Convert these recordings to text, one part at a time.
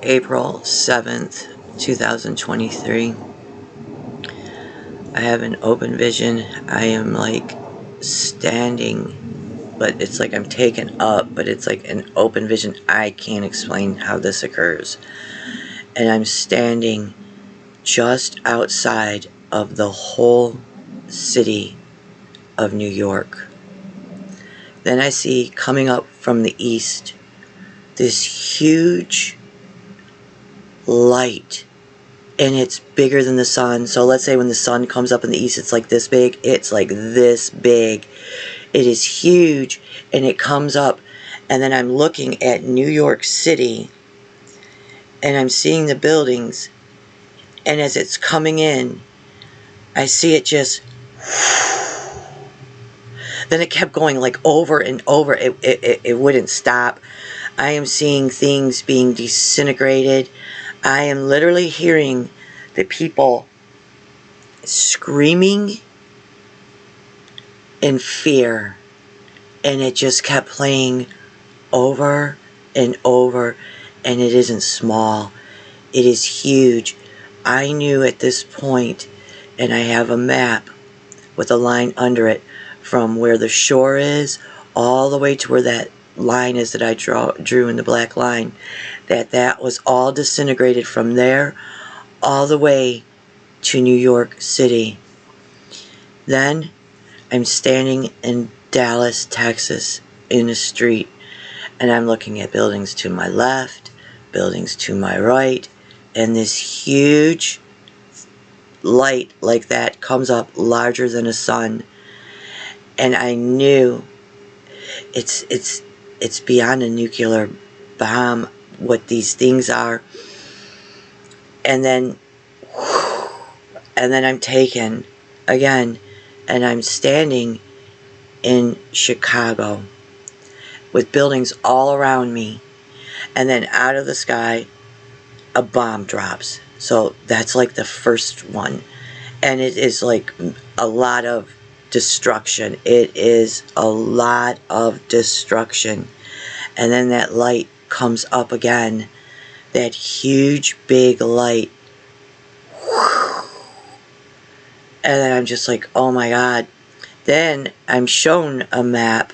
April 7th, 2023. I have an open vision. I am like standing, but it's like I'm taken up, but it's like an open vision. I can't explain how this occurs. And I'm standing just outside of the whole city of New York. Then I see coming up from the east this huge light, and it's bigger than the sun. So let's say when the sun comes up in the east, it's like this big. It's like this big. It is huge, and it comes up, and then I'm looking at New York City, and I'm seeing the buildings, and as it's coming in, I see it just, then it kept going like over and over. It wouldn't stop. I am seeing things being disintegrated. I am literally hearing the people screaming in fear, and it just kept playing over and over, and it isn't small. It is huge. I knew at this point, and I have a map with a line under it from where the shore is all the way to where that line is that I drew in the black line, that was all disintegrated from there all the way to New York City. Then I'm standing in Dallas, Texas, in the street, and I'm looking at buildings to my left, buildings to my right, and this huge light like that comes up larger than a sun. And I knew it's beyond a nuclear bomb what these things are. And then I'm taken again, and I'm standing in Chicago with buildings all around me, and then out of the sky a bomb drops. So that's like the first one, and it is like a lot of destruction. It is a lot of destruction. And then that light comes up again, that huge big light, and then I'm just like, oh my God. Then I'm shown a map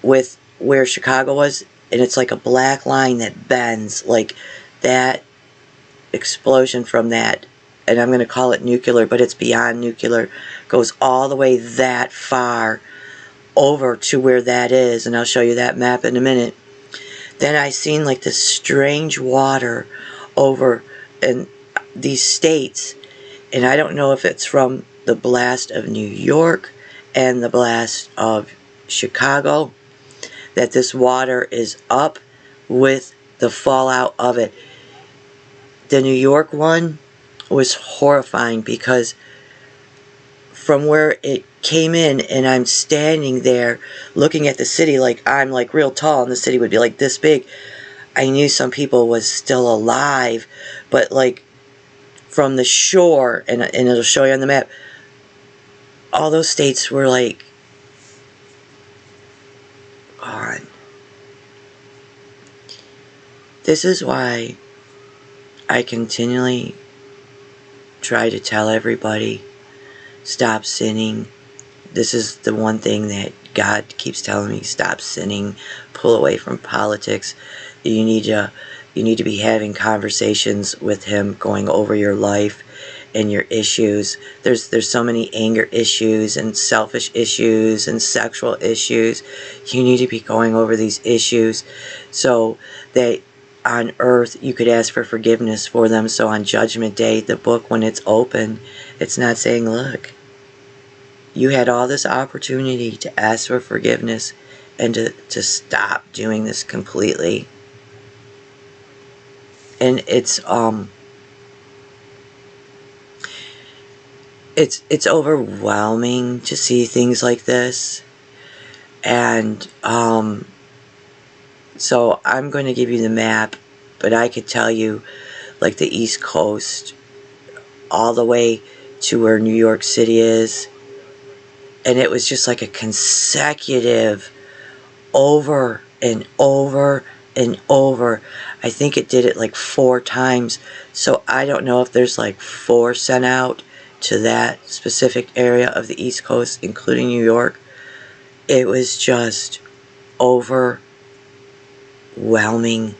with where Chicago was, and it's like a black line that bends, like that explosion from that, and I'm going to call it nuclear, but it's beyond nuclear, goes all the way that far over to where that is, and I'll show you that map in a minute. Then I seen like this strange water over in these states, and I don't know if it's from the blast of New York and the blast of Chicago, that this water is up with the fallout of it. The New York one was horrifying because from where it came in, and I'm standing there looking at the city, like I'm like real tall and the city would be like this big. I knew some people was still alive, but like from the shore, and it'll show you on the map, all those states were like gone. This is why I continually try to tell everybody, stop sinning. This is the one thing that God keeps telling me, stop sinning, pull away from politics. You need to be having conversations with Him, going over your life and your issues. There's so many anger issues and selfish issues and sexual issues. You need to be going over these issues so that on earth you could ask for forgiveness for them. So on Judgment Day, the book, when it's open, it's not saying, look, you had all this opportunity to ask for forgiveness and to stop doing this completely. And it's overwhelming to see things like this. And so I'm going to give you the map, but I could tell you like the East Coast all the way to where New York City is. And it was just like a consecutive over and over and over. I think it did it like 4 times. So I don't know if there's like 4 sent out to that specific area of the East Coast, including New York. It was just overwhelming.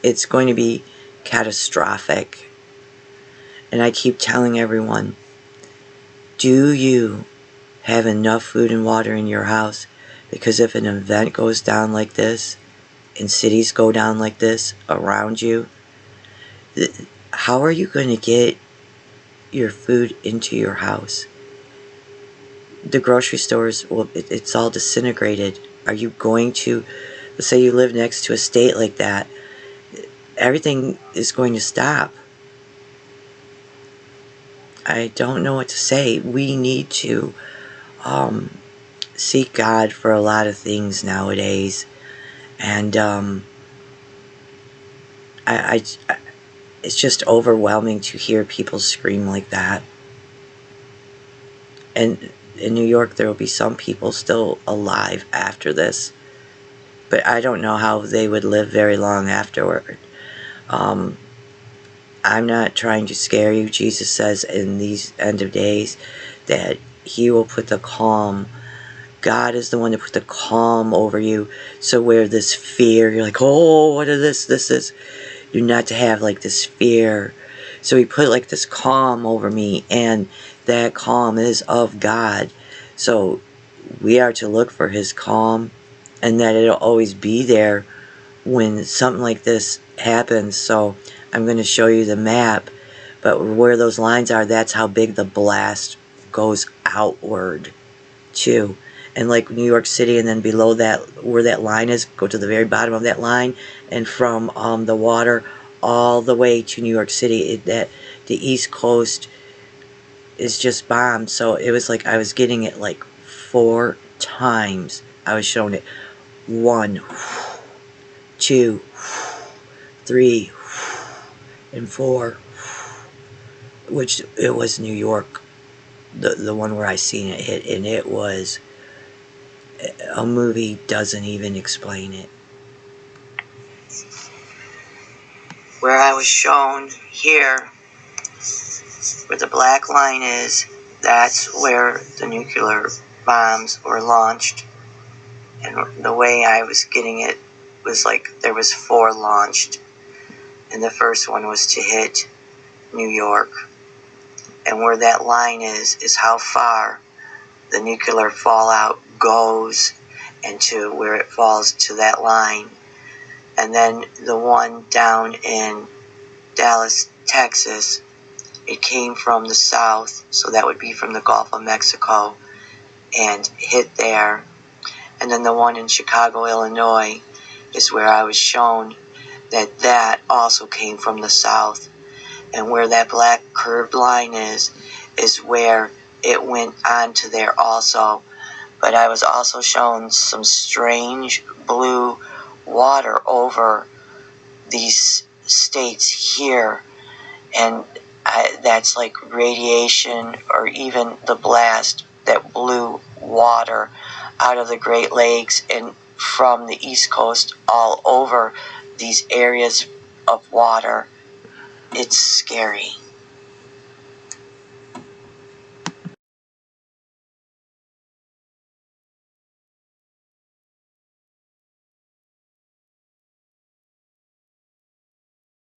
It's going to be catastrophic. And I keep telling everyone, do you have enough food and water in your house? Because if an event goes down like this, and cities go down like this around you, how are you going to get your food into your house? The grocery stores, well, it's all disintegrated. Are you going to, let's say you live next to a state like that, everything is going to stop. I don't know what to say. We need to seek God for a lot of things nowadays. And it's just overwhelming to hear people scream like that. And in New York, there will be some people still alive after this. But I don't know how they would live very long afterward. I'm not trying to scare you. Jesus says in these end of days that he will put the calm. God is the one to put the calm over you. So where this fear, you're like, oh, what is this? You're not to have like this fear. So he put like this calm over me, and that calm is of God. So we are to look for his calm, and that it'll always be there when something like this happens. So I'm going to show you the map, but where those lines are, that's how big the blast goes outward too. And like New York City, and then below that, where that line is, go to the very bottom of that line, and from the water all the way to New York City, that the East Coast is just bombed. So it was like I was getting it like 4 times. I was showing it 1, 2, 3, and 4, which it was New York, the one where I seen it hit, and it was, a movie doesn't even explain it. Where I was shown here, where the black line is, that's where the nuclear bombs were launched. And the way I was getting it was like there was 4 launched, and the first one was to hit New York. And where that line is how far the nuclear fallout goes, and to where it falls to that line. And then the one down in Dallas, Texas, it came from the south, so that would be from the Gulf of Mexico, and hit there. And then the one in Chicago, Illinois, is where I was shown that also came from the south. And where that black curved line is where it went onto there also. But I was also shown some strange blue water over these states here, and that's like radiation, or even the blast that blew water out of the Great Lakes and from the East Coast all over these areas of water. It's scary.